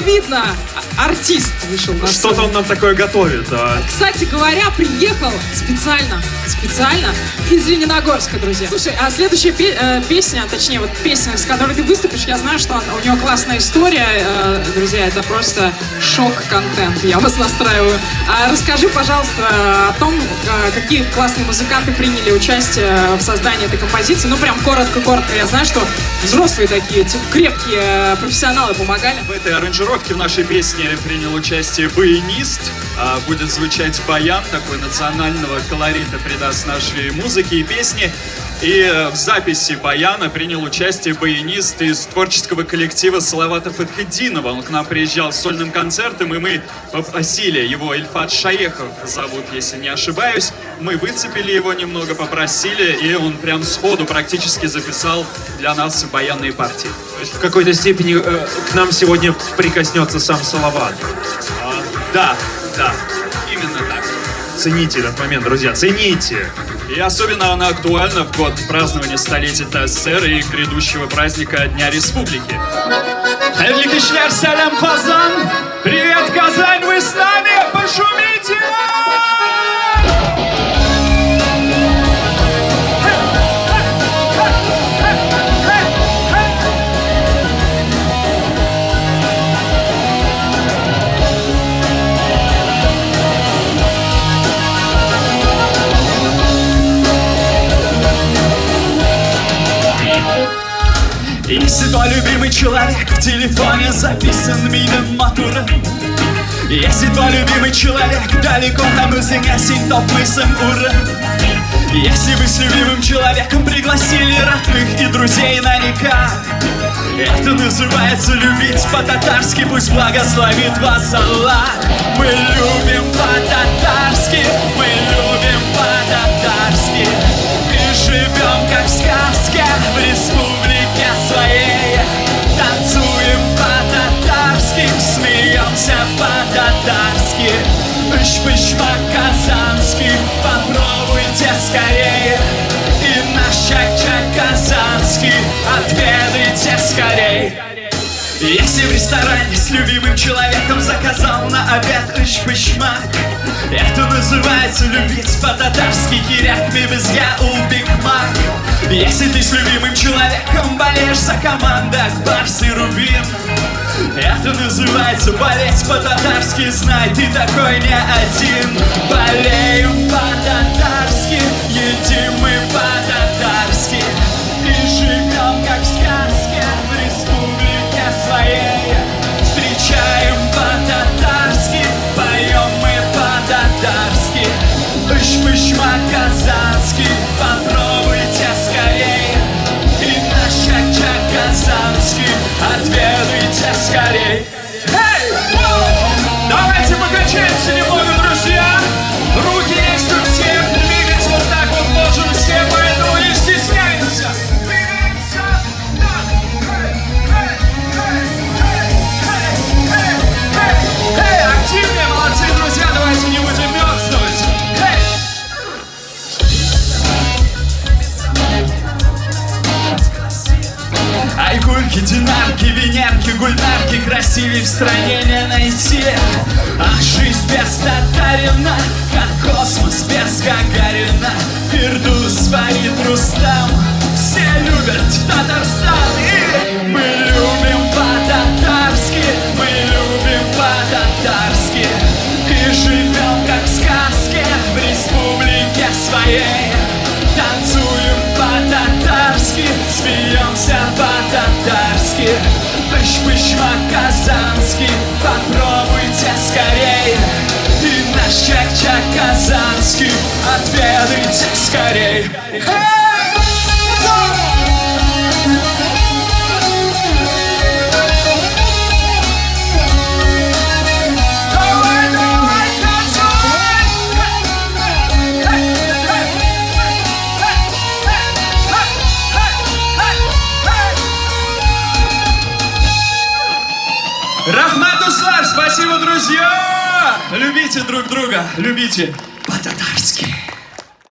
видно, артист вышел на сцену. Что-то он нам такое готовит. Кстати говоря, приехал специально из Лениногорска, друзья. Слушай, а следующая песня, точнее, вот песня, с которой ты выступишь, я знаю, что у него классная история, друзья, это просто шок-контент, я вас настраиваю. Расскажи, пожалуйста, о том, какие классные музыканты приняли участие в создании этой композиции. Ну, прям коротко-коротко. Я знаю, что взрослые такие, крепкие профессионалы помогали. В этой аранжировке в нашей песне принял участие баянист. Будет звучать баян, такой национального колорита придаст нашей музыке и песне. И в записи баяна принял участие баянист из творческого коллектива Салавата Фатхетдинова. Он к нам приезжал с сольным концертом, и мы попросили его, Ильфат Шаехов зовут, если не ошибаюсь. Мы выцепили его немного, попросили, и он прям сходу практически записал для нас баянные партии. То есть в какой-то степени к нам сегодня прикоснется сам Салават. Да, именно так. Цените этот момент, друзья, цените! И особенно она актуальна в год празднования столетия ТССР и грядущего праздника Дня Республики. Хайрликишлер, салям, Казан! Привет, Казань, вы с нами? Пошумите! Если твой любимый человек в телефоне записан Минен Матура, если твой любимый человек далеко там из Ясень, то мыслям ура. Если вы с любимым человеком пригласили родных и друзей на никак, это называется любить по-татарски, пусть благословит вас Аллах. Мы любим по-татарски, мы любим по-татарски, и живем как в сказке в республике своей. Танцуем по-татарски, смеемся по-татарски, пыш-пыш по-казански, попробуйте скорее. И наш чак-чак казанский отведайте скорей. Если в ресторане с любимым человеком заказал на обед иш-пышмак, это называется любить по-татарски, киряк мебезга улбикмак. Если ты с любимым человеком болеешь за команду Барс и Рубин, это называется болеть по-татарски, знай, ты такой не один. Болеем по-татарски, едим мы по-татарски, и живем как в сказке в республике своей. Встречаем по-татарски, поем мы по-татарски, пыш-пыш казанский, попробуйте скорей. И наш чак-чак казанский отведайте скорей. Эй! Давайте покачаемся немного, друзья. Руки есть у всех, двигать вот так вот можем все, поэтому не стесняемся. Двигаемся, так, эй, активнее, молодцы, друзья, давайте не будем мерзнуть. Айгульки, динарки, венерки, гульнарки, красивей в стране не найти. А жизнь без Татарина, как космос без Гагарина. Фирдус, Фарид, Рустам, все любят Татарстан. И мы любим по-татарски, мы любим по-татарски, и живем как в сказке в республике своей. Танцуем по-татарски, смеемся по-татарски, пыш-пыш казанский, попробуйте скорей. И наш чак-чак казанский отведайте скорей. Рахматуслар, спасибо, друзья! Любите друг друга, любите по-татарски.